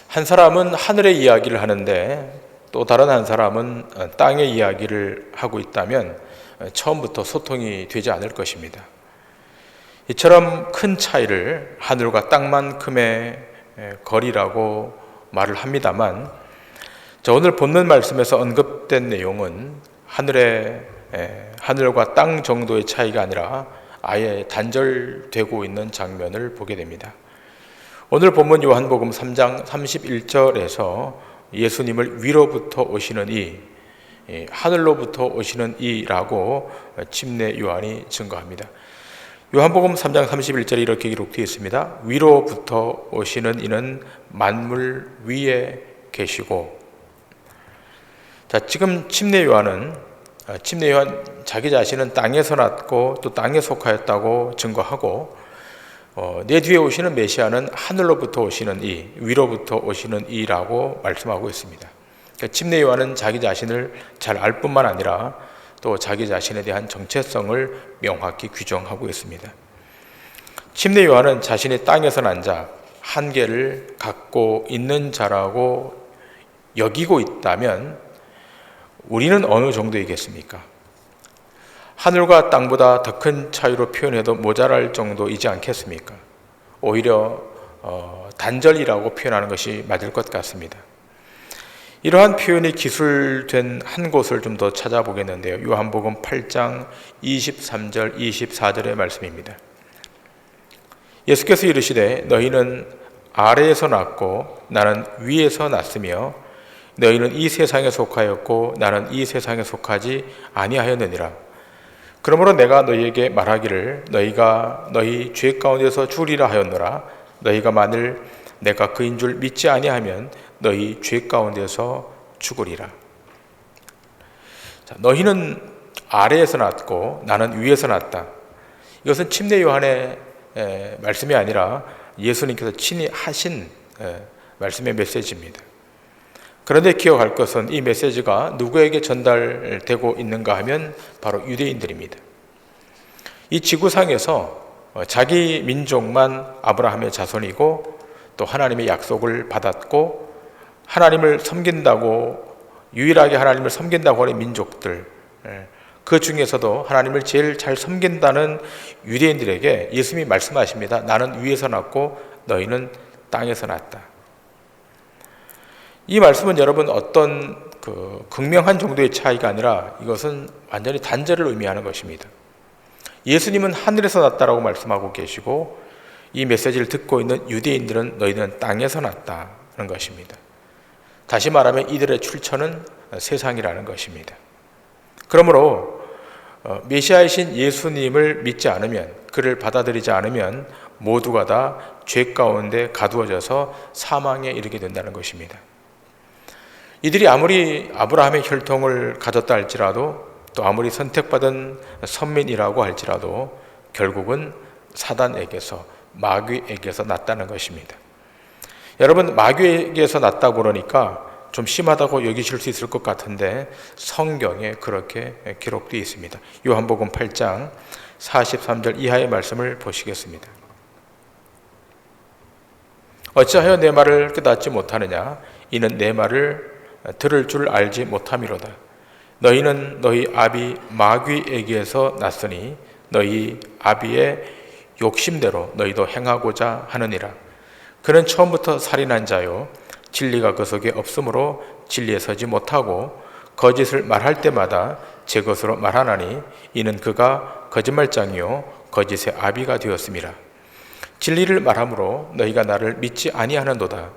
한 사람은 하늘의 이야기를 하는데 또 다른 한 사람은 땅의 이야기를 하고 있다면 처음부터 소통이 되지 않을 것입니다. 이처럼 큰 차이를 하늘과 땅만큼의 거리라고 말을 합니다만, 오늘 본문 말씀에서 언급된 내용은 하늘과 땅 정도의 차이가 아니라 아예 단절되고 있는 장면을 보게 됩니다. 오늘 본문 요한복음 3장 31절에서 예수님을 위로부터 오시는 하늘로부터 오시는 이라고 침례 요한이 증거합니다. 요한복음 3장 31절에 이렇게 기록되어 있습니다. 위로부터 오시는 이는 만물 위에 계시고. 지금 침례 요한 자기 자신은 땅에서 났고 또 땅에 속하였다고 증거하고, 내 뒤에 오시는 메시아는 하늘로부터 오시는 위로부터 오시는 이라고 말씀하고 있습니다. 침례 요한은 자기 자신을 잘 알 뿐만 아니라 또 자기 자신에 대한 정체성을 명확히 규정하고 있습니다. 침례 요한은 자신이 땅에서 난 자, 한계를 갖고 있는 자라고 여기고 있다면 우리는 어느 정도이겠습니까? 하늘과 땅보다 더 큰 차이로 표현해도 모자랄 정도이지 않겠습니까? 오히려 단절이라고 표현하는 것이 맞을 것 같습니다. 이러한 표현이 기술된 한 곳을 좀 더 찾아보겠는데요. 요한복음 8장 23절 24절의 말씀입니다. 예수께서 이르시되 너희는 아래에서 났고 나는 위에서 났으며 너희는 이 세상에 속하였고 나는 이 세상에 속하지 아니하였느니라. 그러므로 내가 너희에게 말하기를 너희가 너희 죄 가운데서 죽으리라 하였노라. 너희가 만일 내가 그인 줄 믿지 아니하면 너희 죄 가운데서 죽으리라. 너희는 아래에서 났고 나는 위에서 났다. 이것은 침례 요한의 말씀이 아니라 예수님께서 친히 하신 말씀의 메시지입니다. 그런데 기억할 것은 이 메시지가 누구에게 전달되고 있는가 하면 바로 유대인들입니다. 이 지구상에서 자기 민족만 아브라함의 자손이고 또 하나님의 약속을 받았고 하나님을 섬긴다고, 유일하게 하나님을 섬긴다고 하는 민족들, 그 중에서도 하나님을 제일 잘 섬긴다는 유대인들에게 예수님이 말씀하십니다. 나는 위에서 났고 너희는 땅에서 났다. 이 말씀은 여러분 어떤 극명한 정도의 차이가 아니라 이것은 완전히 단절을 의미하는 것입니다. 예수님은 하늘에서 났다라고 말씀하고 계시고 이 메시지를 듣고 있는 유대인들은 너희는 땅에서 났다는 것입니다. 다시 말하면 이들의 출처는 세상이라는 것입니다. 그러므로 메시아이신 예수님을 믿지 않으면, 그를 받아들이지 않으면 모두가 다 죄 가운데 가두어져서 사망에 이르게 된다는 것입니다. 이들이 아무리 아브라함의 혈통을 가졌다 할지라도 또 아무리 선택받은 선민이라고 할지라도 결국은 사단에게서, 마귀에게서 났다는 것입니다. 여러분, 마귀에게서 났다고 그러니까 좀 심하다고 여기실 수 있을 것 같은데 성경에 그렇게 기록되어 있습니다. 요한복음 8장 43절 이하의 말씀을 보시겠습니다. 어찌하여 내 말을 깨닫지 못하느냐? 이는 내 말을 들을 줄 알지 못함이로다. 너희는 너희 아비 마귀에게서 났으니 너희 아비의 욕심대로 너희도 행하고자 하느니라. 그는 처음부터 살인한 자요 진리가 그 속에 없으므로 진리에 서지 못하고 거짓을 말할 때마다 제 것으로 말하나니 이는 그가 거짓말장이요 거짓의 아비가 되었음이라. 진리를 말함으로 너희가 나를 믿지 아니하는도다.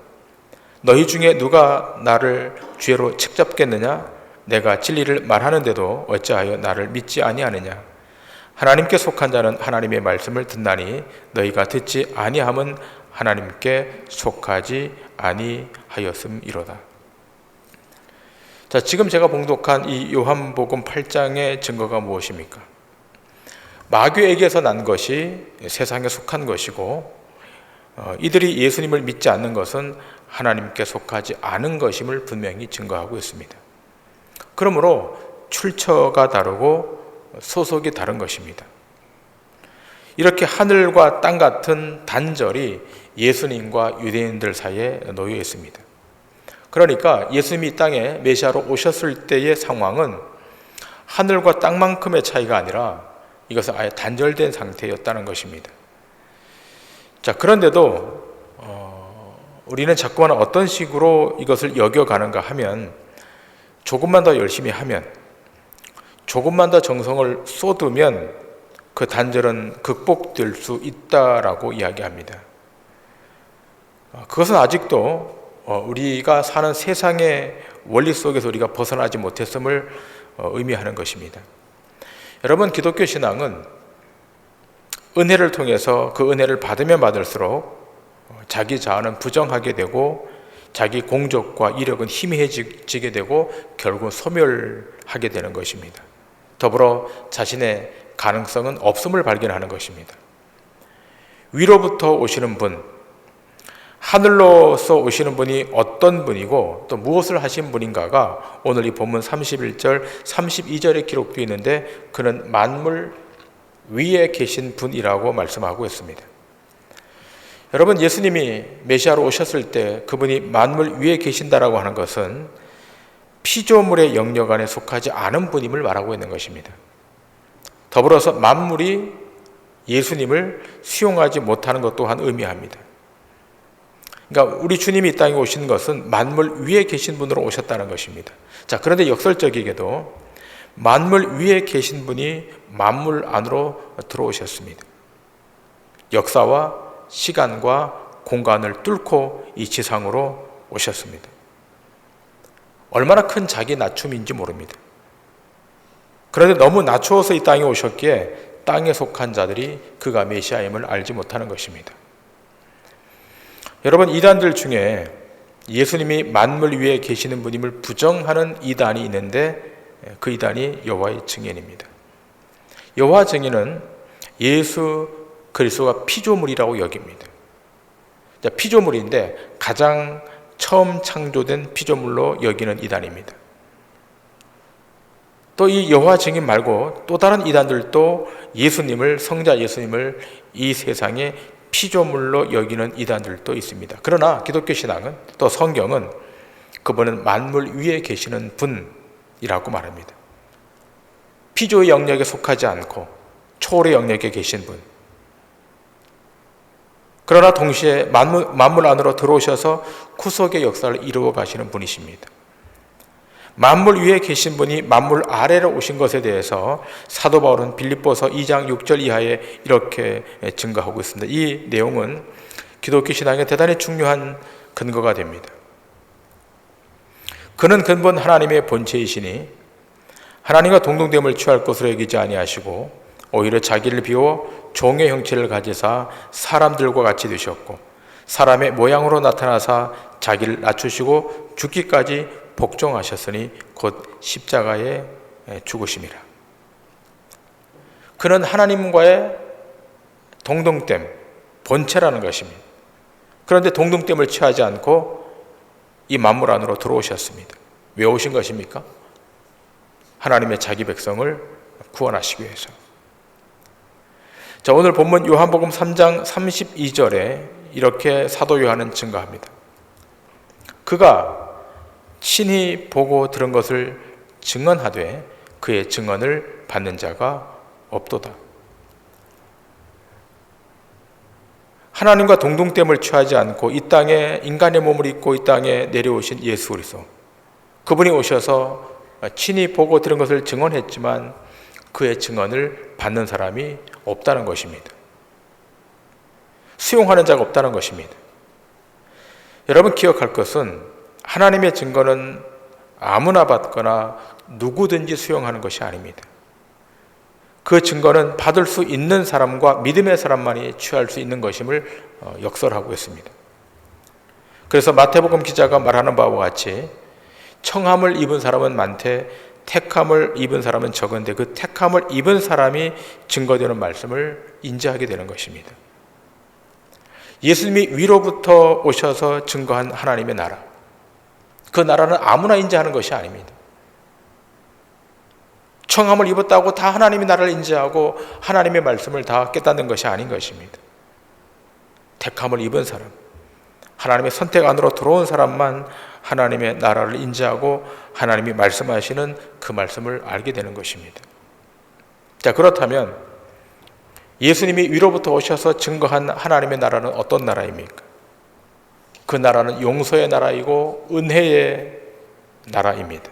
너희 중에 누가 나를 죄로 책잡겠느냐? 내가 진리를 말하는데도 어찌하여 나를 믿지 아니하느냐? 하나님께 속한 자는 하나님의 말씀을 듣나니 너희가 듣지 아니함은 하나님께 속하지 아니하였음이로다. 지금 제가 봉독한 이 요한복음 8장의 증거가 무엇입니까? 마귀에게서 난 것이 세상에 속한 것이고 이들이 예수님을 믿지 않는 것은 하나님께 속하지 않은 것임을 분명히 증거하고 있습니다. 그러므로 출처가 다르고 소속이 다른 것입니다. 이렇게 하늘과 땅 같은 단절이 예수님과 유대인들 사이에 놓여 있습니다. 그러니까 예수님이 이 땅에 메시아로 오셨을 때의 상황은 하늘과 땅만큼의 차이가 아니라 이것은 아예 단절된 상태였다는 것입니다. 자, 그런데도 우리는 자꾸만 어떤 식으로 이것을 여겨가는가 하면, 조금만 더 열심히 하면, 조금만 더 정성을 쏟으면 그 단절은 극복될 수 있다라고 이야기합니다. 그것은 아직도 우리가 사는 세상의 원리 속에서 우리가 벗어나지 못했음을 의미하는 것입니다. 여러분, 기독교 신앙은 은혜를 통해서 그 은혜를 받으면 받을수록 자기 자아는 부정하게 되고 자기 공적과 이력은 희미해지게 되고 결국은 소멸하게 되는 것입니다. 더불어 자신의 가능성은 없음을 발견하는 것입니다. 위로부터 오시는 분, 하늘로서 오시는 분이 어떤 분이고 또 무엇을 하신 분인가가 오늘 이 본문 31절, 32절에 기록되어 있는데, 그는 만물 위에 계신 분이라고 말씀하고 있습니다. 여러분, 예수님이 메시아로 오셨을 때 그분이 만물 위에 계신다라고 하는 것은 피조물의 영역 안에 속하지 않은 분임을 말하고 있는 것입니다. 더불어서 만물이 예수님을 수용하지 못하는 것 또한 의미합니다. 그러니까 우리 주님이 이 땅에 오신 것은 만물 위에 계신 분으로 오셨다는 것입니다. 자, 그런데 역설적이게도 만물 위에 계신 분이 만물 안으로 들어오셨습니다. 역사와 시간과 공간을 뚫고 이 지상으로 오셨습니다. 얼마나 큰 자기 낮춤인지 모릅니다. 그런데 너무 낮추어서 이 땅에 오셨기에 땅에 속한 자들이 그가 메시아임을 알지 못하는 것입니다. 여러분, 이단들 중에 예수님이 만물 위에 계시는 분임을 부정하는 이단이 있는데, 그 이단이 여호와의 증인입니다. 여호와 증인은 예수 그리스도가 피조물이라고 여깁니다. 피조물인데 가장 처음 창조된 피조물로 여기는 이단입니다. 또 이 여호와 증인 말고 또 다른 이단들도 예수님을, 성자 예수님을 이 세상에 피조물로 여기는 이단들도 있습니다. 그러나 기독교 신앙은, 또 성경은 그분은 만물 위에 계시는 분이라고 말합니다. 피조의 영역에 속하지 않고 초월의 영역에 계신 분, 그러나 동시에 만물 안으로 들어오셔서 구속의 역사를 이루어 가시는 분이십니다. 만물 위에 계신 분이 만물 아래로 오신 것에 대해서 사도 바울은 빌립보서 2장 6절 이하에 이렇게 증거하고 있습니다. 이 내용은 기독교 신앙에 대단히 중요한 근거가 됩니다. 그는 근본 하나님의 본체이시니 하나님과 동등됨을 취할 것으로 여기지 아니하시고 오히려 자기를 비워 종의 형체를 가지사 사람들과 같이 되셨고 사람의 모양으로 나타나사 자기를 낮추시고 죽기까지 복종하셨으니 곧 십자가에 죽으심이라. 그는 하나님과의 동등됨, 본체라는 것입니다. 그런데 동등됨을 취하지 않고 이 만물 안으로 들어오셨습니다. 왜 오신 것입니까? 하나님의 자기 백성을 구원하시기 위해서. 자, 오늘 본문 요한복음 3장 32절에 이렇게 사도 요한은 증거합니다. 그가 친히 보고 들은 것을 증언하되 그의 증언을 받는 자가 없도다. 하나님과 동등됨을 취하지 않고 이 땅에 인간의 몸을 입고 이 땅에 내려오신 예수 그리스도, 그분이 오셔서 친히 보고 들은 것을 증언했지만 그의 증언을 받는 사람이 없다는 것입니다. 수용하는 자가 없다는 것입니다. 여러분, 기억할 것은 하나님의 증거는 아무나 받거나 누구든지 수용하는 것이 아닙니다. 그 증거는 받을 수 있는 사람과 믿음의 사람만이 취할 수 있는 것임을 역설하고 있습니다. 그래서 마태복음 기자가 말하는 바와 같이 청함을 입은 사람은 많되 택함을 입은 사람은 적은데 그 택함을 입은 사람이 증거되는 말씀을 인지하게 되는 것입니다. 예수님이 위로부터 오셔서 증거한 하나님의 나라, 그 나라는 아무나 인지하는 것이 아닙니다. 청함을 입었다고 다 하나님의 나라를 인지하고 하나님의 말씀을 다 깨닫는 것이 아닌 것입니다. 택함을 입은 사람, 하나님의 선택 안으로 들어온 사람만 하나님의 나라를 인지하고 하나님이 말씀하시는 그 말씀을 알게 되는 것입니다. 자, 그렇다면 예수님이 위로부터 오셔서 증거한 하나님의 나라는 어떤 나라입니까? 그 나라는 용서의 나라이고 은혜의 나라입니다.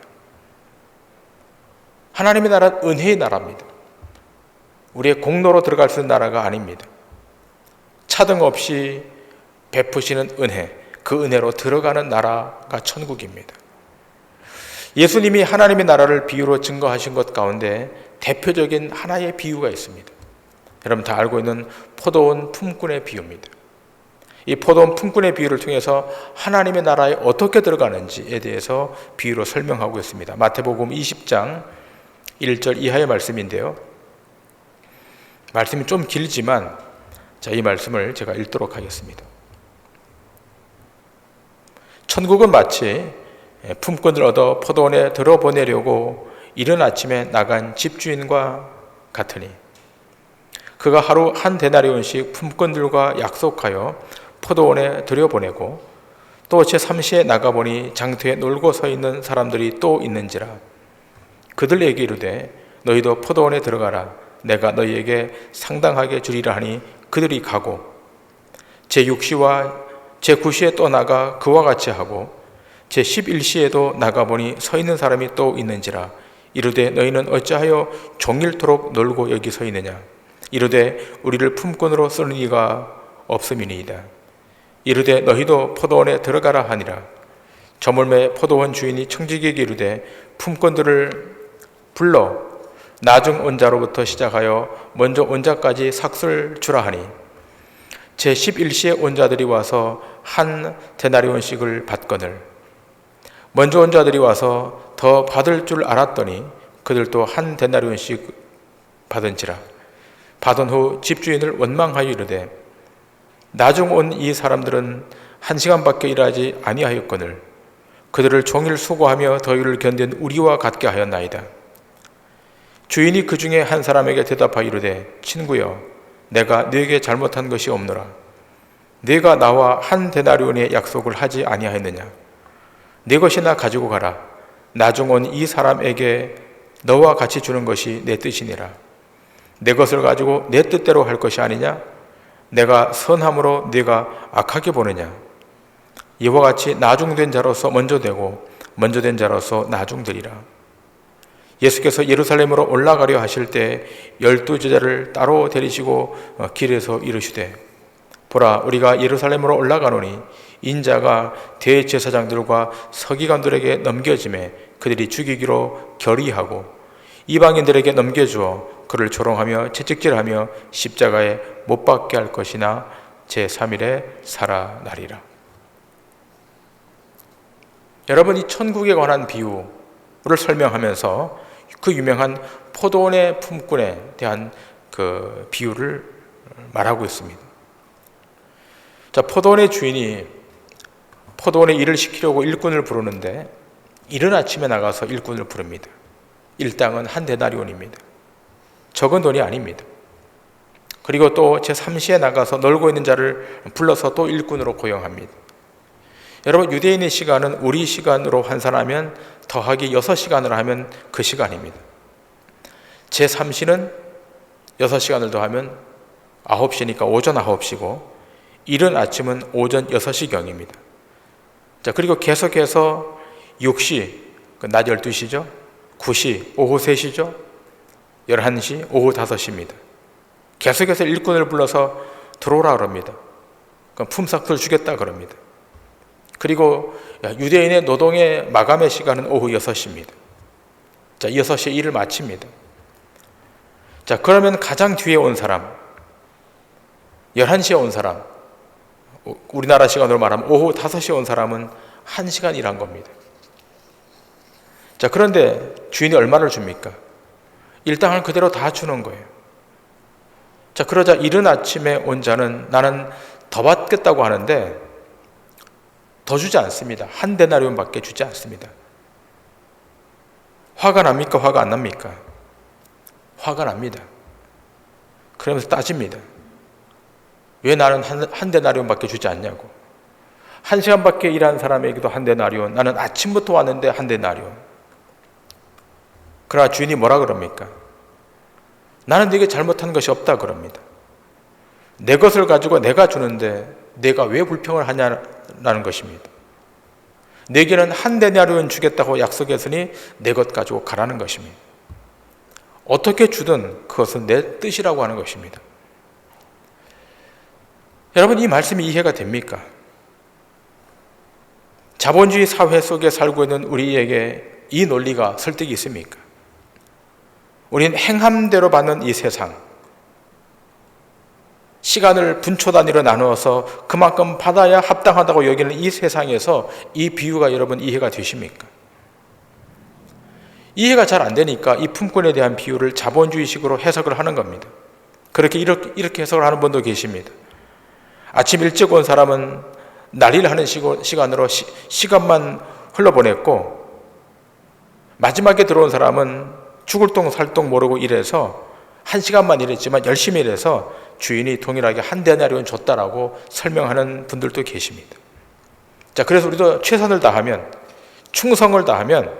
하나님의 나라는 은혜의 나라입니다. 우리의 공로로 들어갈 수 있는 나라가 아닙니다. 차등 없이 베푸시는 은혜, 그 은혜로 들어가는 나라가 천국입니다. 예수님이 하나님의 나라를 비유로 증거하신 것 가운데 대표적인 하나의 비유가 있습니다. 여러분 다 알고 있는 포도원 품꾼의 비유입니다. 이 포도원 품꾼의 비유를 통해서 하나님의 나라에 어떻게 들어가는지에 대해서 비유로 설명하고 있습니다. 마태복음 20장 1절 이하의 말씀인데요. 말씀이 좀 길지만 이 말씀을 제가 읽도록 하겠습니다. 천국은 마치 품꾼을 얻어 포도원에 들어보내려고 이른 아침에 나간 집주인과 같으니 그가 하루 한 데나리온씩 품꾼들과 약속하여 포도원에 들여보내고 또 제3시에 나가보니 장터에 놀고 서 있는 사람들이 또 있는지라. 그들에게 이르되 너희도 포도원에 들어가라. 내가 너희에게 상당하게 주리라 하니 그들이 가고 제6시와 제9시에 또 나가 그와 같이 하고 제11시에도 나가보니 서 있는 사람이 또 있는지라. 이르되 너희는 어찌하여 종일토록 놀고 여기 서 있느냐. 이르되 우리를 품꾼으로 쓰는 이가 없음이니이다. 이르되 너희도 포도원에 들어가라 하니라. 저물매 포도원 주인이 청지기에게 이르되 품꾼들을 불러 나중 온 자로부터 시작하여 먼저 온 자까지 삭슬 주라 하니 제11시에 온 자들이 와서 한 데나리온씩을 받거늘 먼저 온 자들이 와서 더 받을 줄 알았더니 그들도 한 데나리온씩 받은지라. 받은 후 집주인을 원망하여 이르되 나중 온 이 사람들은 1시간밖에 일하지 아니하였거늘 그들을 종일 수고하며 더위를 견딘 우리와 같게 하였나이다. 주인이 그 중에 한 사람에게 대답하여 이르되 친구여 내가 네게 잘못한 것이 없노라. 네가 나와 한 데나리온의 약속을 하지 아니하였느냐. 네 것이나 가지고 가라. 나중 온 이 사람에게 너와 같이 주는 것이 내 뜻이니라. 내 것을 가지고 내 뜻대로 할 것이 아니냐. 내가 선함으로 네가 악하게 보느냐. 이와 같이 나중된 자로서 먼저 되고 먼저 된 자로서 나중되리라. 예수께서 예루살렘으로 올라가려 하실 때 12제자를 따로 데리시고 길에서 이르시되 보라 우리가 예루살렘으로 올라가노니 인자가 대제사장들과 서기관들에게 넘겨짐에 그들이 죽이기로 결의하고 이방인들에게 넘겨주어 그를 조롱하며 채찍질하며 십자가에 못 박게 할 것이나 제3일에 살아나리라. 여러분 이 천국에 관한 비유를 설명하면서 그 유명한 포도원의 품꾼에 대한 그 비유를 말하고 있습니다. 자, 포도원의 주인이 포도원에 일을 시키려고 일꾼을 부르는데 이른 아침에 나가서 일꾼을 부릅니다. 일당은 한 데나리온입니다. 적은 돈이 아닙니다. 그리고 또 제3시에 나가서 놀고 있는 자를 불러서 또 일꾼으로 고용합니다. 여러분 유대인의 시간은 우리 시간으로 환산하면 더하기 6시간을 하면 그 시간입니다. 제3시는 6시간을 더하면 9시니까 오전 9시고 이른 아침은 오전 6시경입니다. 자, 그리고 계속해서 6시, 낮 12시죠. 9시, 오후 3시죠. 11시, 오후 5시입니다. 계속해서 일꾼을 불러서 들어오라 그럽니다. 그럼 품삯을 주겠다 그럽니다. 그리고 유대인의 노동의 마감의 시간은 오후 6시입니다. 자, 6시에 일을 마칩니다. 자, 그러면 가장 뒤에 온 사람, 11시에 온 사람, 우리나라 시간으로 말하면 오후 5시에 온 사람은 1시간 일한 겁니다. 자, 그런데 주인이 얼마를 줍니까? 일당을 그대로 다 주는 거예요. 자, 그러자 이른 아침에 온 자는 나는 더 받겠다고 하는데 더 주지 않습니다. 한 데나리온밖에 주지 않습니다. 화가 납니까? 화가 안 납니까? 화가 납니다. 그러면서 따집니다. 왜 나는 한 데나리온밖에 주지 않냐고. 1시간밖에 일한 사람에게도 한 데나리온, 나는 아침부터 왔는데 한 데나리온. 그러나 주인이 뭐라 그럽니까? 나는 네게 잘못한 것이 없다 그럽니다. 내 것을 가지고 내가 주는데 내가 왜 불평을 하냐라는 것입니다. 내게는 한 데나리온 주겠다고 약속했으니 내 것 가지고 가라는 것입니다. 어떻게 주든 그것은 내 뜻이라고 하는 것입니다. 여러분, 이 말씀이 이해가 됩니까? 자본주의 사회 속에 살고 있는 우리에게 이 논리가 설득이 있습니까? 우리는 행함대로 받는 이 세상, 시간을 분초 단위로 나누어서 그만큼 받아야 합당하다고 여기는 이 세상에서 이 비유가 여러분 이해가 되십니까? 이해가 잘 안 되니까 이 품꾼에 대한 비유를 자본주의식으로 해석을 하는 겁니다. 이렇게 해석을 하는 분도 계십니다. 아침 일찍 온 사람은 난리를 하는 시간으로 시간만 흘러보냈고, 마지막에 들어온 사람은 죽을 똥 살 똥 모르고 일해서 1시간만 일했지만 열심히 일해서 주인이 동일하게 한 데나리온 줬다라고 설명하는 분들도 계십니다. 자, 그래서 우리도 최선을 다하면, 충성을 다하면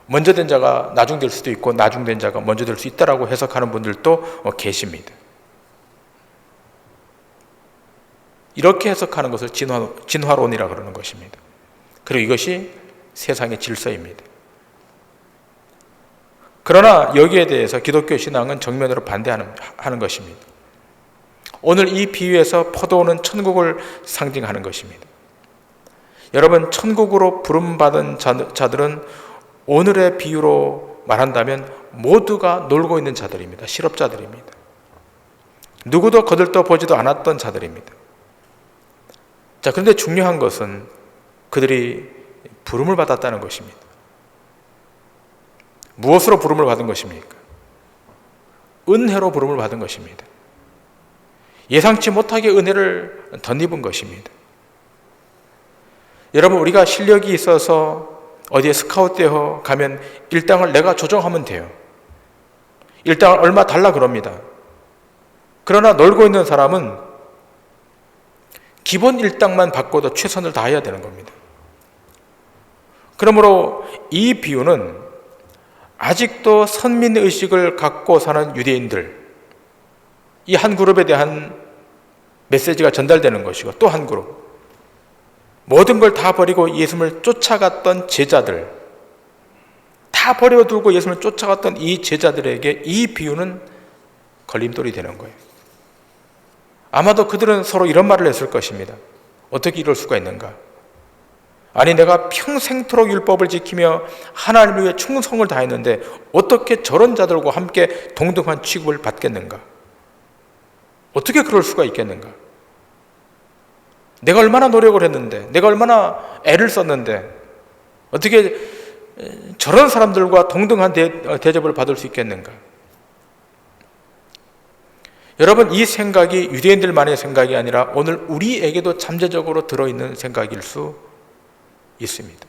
먼저 된 자가 나중될 수도 있고 나중된 자가 먼저 될 수 있다라고 해석하는 분들도 계십니다. 이렇게 해석하는 것을 진화론이라고 그러는 것입니다. 그리고 이것이 세상의 질서입니다. 그러나 여기에 대해서 기독교 신앙은 정면으로 반대하는 것입니다. 오늘 이 비유에서 포도원은 천국을 상징하는 것입니다. 여러분, 천국으로 부름받은 자들은 오늘의 비유로 말한다면 모두가 놀고 있는 자들입니다. 실업자들입니다. 누구도 거들떠 보지도 않았던 자들입니다. 자, 그런데 중요한 것은 그들이 부름을 받았다는 것입니다. 무엇으로 부름을 받은 것입니까? 은혜로 부름을 받은 것입니다. 예상치 못하게 은혜를 덧입은 것입니다. 여러분, 우리가 실력이 있어서 어디에 스카웃되어 가면 일당을 내가 조정하면 돼요. 일당을 얼마 달라 그럽니다. 그러나 놀고 있는 사람은 기본 일당만 받고도 최선을 다해야 되는 겁니다. 그러므로 이 비유는 아직도 선민의식을 갖고 사는 유대인들, 이 한 그룹에 대한 메시지가 전달되는 것이고, 또 한 그룹, 모든 걸 다 버리고 예수님을 쫓아갔던 제자들, 다 버려두고 예수님을 쫓아갔던 이 제자들에게 이 비유는 걸림돌이 되는 거예요. 아마도 그들은 서로 이런 말을 했을 것입니다. 어떻게 이럴 수가 있는가? 아니, 내가 평생토록 율법을 지키며 하나님을 위해 충성을 다했는데 어떻게 저런 자들과 함께 동등한 취급을 받겠는가? 어떻게 그럴 수가 있겠는가? 내가 얼마나 노력을 했는데, 내가 얼마나 애를 썼는데 어떻게 저런 사람들과 동등한 대접을 받을 수 있겠는가? 여러분, 이 생각이 유대인들만의 생각이 아니라 오늘 우리에게도 잠재적으로 들어있는 생각일 수 있습니다.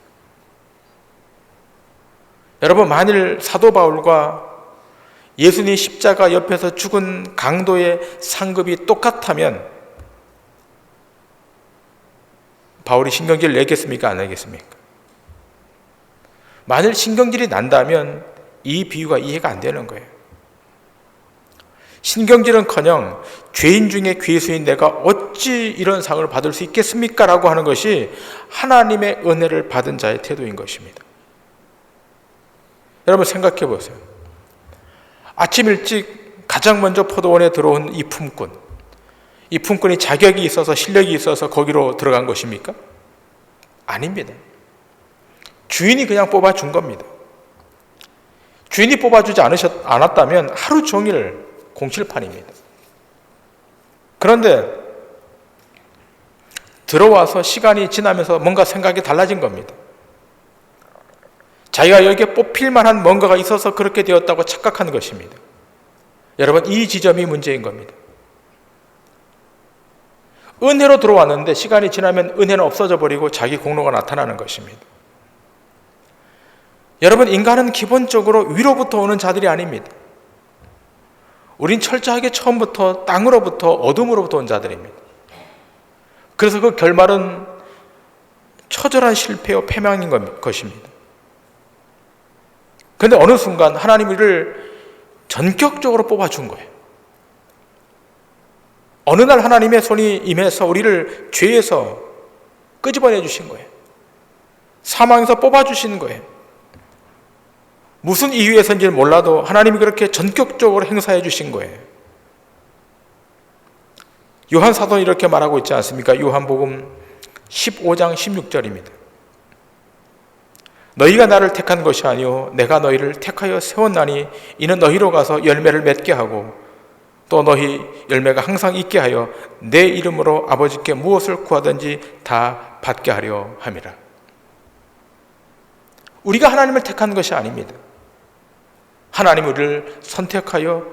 여러분, 만일 사도 바울과 예수님 십자가 옆에서 죽은 강도의 상급이 똑같다면 바울이 신경질을 내겠습니까? 안 내겠습니까? 만일 신경질이 난다면 이 비유가 이해가 안 되는 거예요. 신경질은커녕 죄인 중에 괴수인 내가 어찌 이런 상을 받을 수 있겠습니까? 라고 하는 것이 하나님의 은혜를 받은 자의 태도인 것입니다. 여러분, 생각해 보세요. 아침 일찍 가장 먼저 포도원에 들어온 이 품꾼, 이 품꾼이 자격이 있어서 실력이 있어서 거기로 들어간 것입니까? 아닙니다. 주인이 그냥 뽑아준 겁니다. 주인이 뽑아주지 않았다면 하루 종일 공칠판입니다. 그런데 들어와서 시간이 지나면서 뭔가 생각이 달라진 겁니다. 자기가 여기에 뽑힐 만한 뭔가가 있어서 그렇게 되었다고 착각하는 것입니다. 여러분, 이 지점이 문제인 겁니다. 은혜로 들어왔는데 시간이 지나면 은혜는 없어져 버리고 자기 공로가 나타나는 것입니다. 여러분, 인간은 기본적으로 위로부터 오는 자들이 아닙니다. 우린 철저하게 처음부터 땅으로부터 어둠으로부터 온 자들입니다. 그래서 그 결말은 처절한 실패와 패망인 것입니다. 그런데 어느 순간 하나님이 우리를 전격적으로 뽑아준 거예요. 어느 날 하나님의 손이 임해서 우리를 죄에서 끄집어내 주신 거예요. 사망에서 뽑아주신 거예요. 무슨 이유에서인지 몰라도 하나님이 그렇게 전격적으로 행사해 주신 거예요. 요한 사도는 이렇게 말하고 있지 않습니까? 요한복음 15장 16절입니다. 너희가 나를 택한 것이 아니요 내가 너희를 택하여 세웠나니 이는 너희로 가서 열매를 맺게 하고 또 너희 열매가 항상 있게 하여 내 이름으로 아버지께 무엇을 구하든지 다 받게 하려 함이라. 우리가 하나님을 택한 것이 아닙니다. 하나님 우리를 선택하여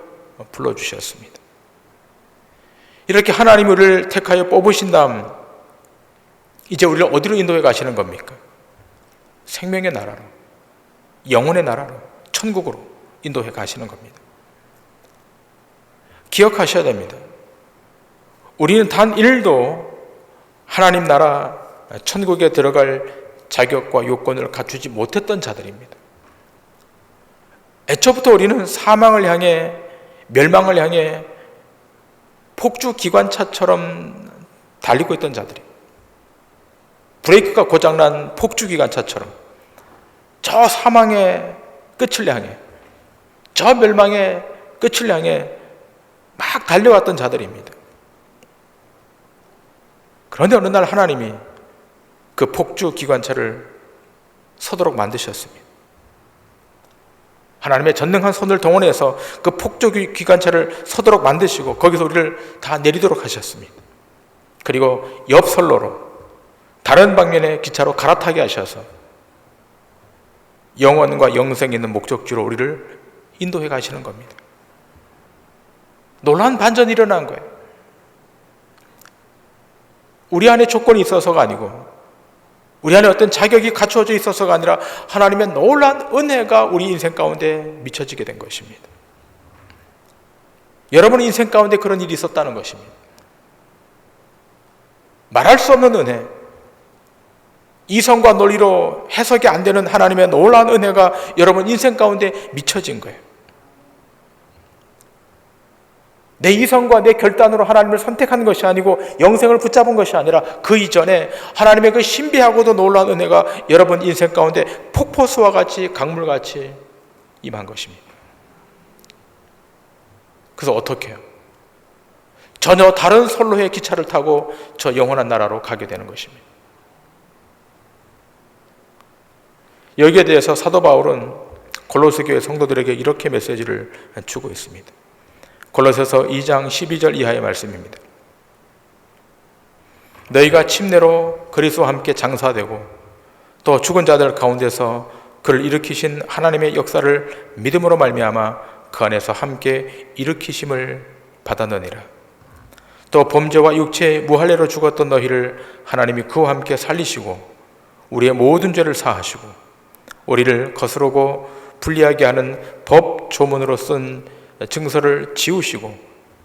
불러주셨습니다. 이렇게 하나님 우리를 택하여 뽑으신 다음 이제 우리를 어디로 인도해 가시는 겁니까? 생명의 나라로, 영혼의 나라로, 천국으로 인도해 가시는 겁니다. 기억하셔야 됩니다. 우리는 단 일도 하나님 나라 천국에 들어갈 자격과 요건을 갖추지 못했던 자들입니다. 애초부터 우리는 사망을 향해, 멸망을 향해 폭주 기관차처럼 달리고 있던 자들입니다. 브레이크가 고장난 폭주 기관차처럼 저 사망의 끝을 향해, 저 멸망의 끝을 향해 막 달려왔던 자들입니다. 그런데 어느 날 하나님이 그 폭주 기관차를 서도록 만드셨습니다. 하나님의 전능한 손을 동원해서 그 폭주 기관차를 서도록 만드시고 거기서 우리를 다 내리도록 하셨습니다. 그리고 옆 선로로 다른 방면의 기차로 갈아타게 하셔서 영원과 영생이 있는 목적지로 우리를 인도해 가시는 겁니다. 놀라운 반전이 일어난 거예요. 우리 안에 조건이 있어서가 아니고 우리 안에 어떤 자격이 갖추어져 있어서가 아니라 하나님의 놀라운 은혜가 우리 인생 가운데 미쳐지게 된 것입니다. 여러분의 인생 가운데 그런 일이 있었다는 것입니다. 말할 수 없는 은혜, 이성과 논리로 해석이 안 되는 하나님의 놀라운 은혜가 여러분 인생 가운데 미쳐진 거예요. 내 이성과 내 결단으로 하나님을 선택한 것이 아니고 영생을 붙잡은 것이 아니라 그 이전에 하나님의 그 신비하고도 놀라운 은혜가 여러분 인생 가운데 폭포수와 같이 강물같이 임한 것입니다. 그래서 어떻게 해요? 전혀 다른 선로의 기차를 타고 저 영원한 나라로 가게 되는 것입니다. 여기에 대해서 사도 바울은 골로새 교회 성도들에게 이렇게 메시지를 주고 있습니다. 골로새서 2장 12절 이하의 말씀입니다. 너희가 침례로 그리스도와 함께 장사되고 또 죽은 자들 가운데서 그를 일으키신 하나님의 역사를 믿음으로 말미암아 그 안에서 함께 일으키심을 받았느니라. 또 범죄와 육체의 무할례로 죽었던 너희를 하나님이 그와 함께 살리시고 우리의 모든 죄를 사하시고 우리를 거스르고 불리하게 하는 법 조문으로 쓴 증서를 지우시고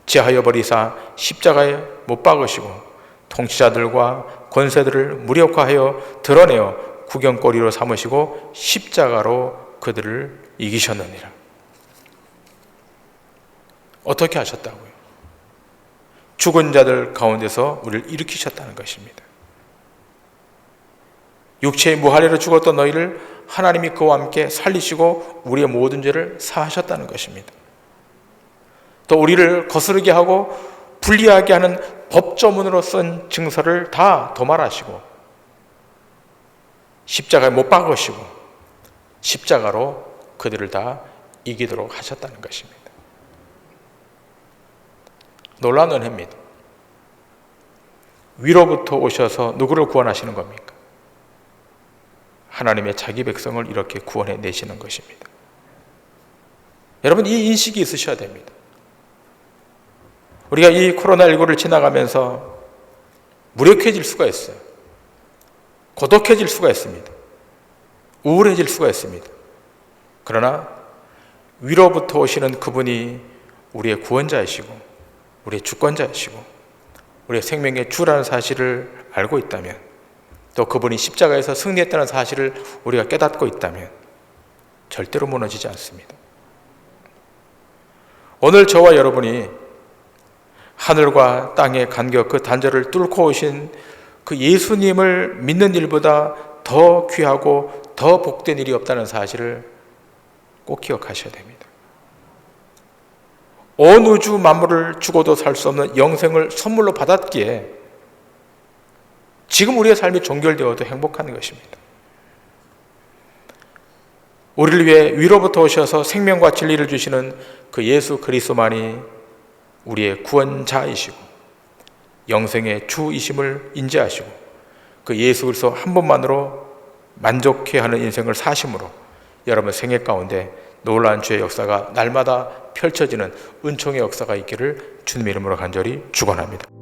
제하여 버리사 십자가에 못 박으시고 통치자들과 권세들을 무력화하여 드러내어 구경거리로 삼으시고 십자가로 그들을 이기셨느니라. 어떻게 하셨다고요? 죽은 자들 가운데서 우리를 일으키셨다는 것입니다. 육체의 무할례로 죽었던 너희를 하나님이 그와 함께 살리시고 우리의 모든 죄를 사하셨다는 것입니다. 또 우리를 거스르게 하고 불리하게 하는 법조문으로 쓴 증서를 다 도말하시고 십자가에 못 박으시고 십자가로 그들을 다 이기도록 하셨다는 것입니다. 놀라운 은혜입니다. 위로부터 오셔서 누구를 구원하시는 겁니까? 하나님의 자기 백성을 이렇게 구원해 내시는 것입니다. 여러분, 이 인식이 있으셔야 됩니다. 우리가 이 코로나19를 지나가면서 무력해질 수가 있어요. 고독해질 수가 있습니다. 우울해질 수가 있습니다. 그러나 위로부터 오시는 그분이 우리의 구원자이시고 우리의 주권자이시고 우리의 생명의 주라는 사실을 알고 있다면 또 그분이 십자가에서 승리했다는 사실을 우리가 깨닫고 있다면 절대로 무너지지 않습니다. 오늘 저와 여러분이 하늘과 땅의 간격, 그 단절을 뚫고 오신 그 예수님을 믿는 일보다 더 귀하고 더 복된 일이 없다는 사실을 꼭 기억하셔야 됩니다. 온 우주 만물을 주고도 살 수 없는 영생을 선물로 받았기에 지금 우리의 삶이 종결되어도 행복한 것입니다. 우리를 위해 위로부터 오셔서 생명과 진리를 주시는 그 예수 그리스도만이 우리의 구원자이시고 영생의 주이심을 인지하시고 그 예수 그리스도 한 분만으로 만족해야 하는 인생을 사심으로 여러분 생애 가운데 놀라운 주의 역사가 날마다 펼쳐지는 은총의 역사가 있기를 주님의 이름으로 간절히 축원합니다.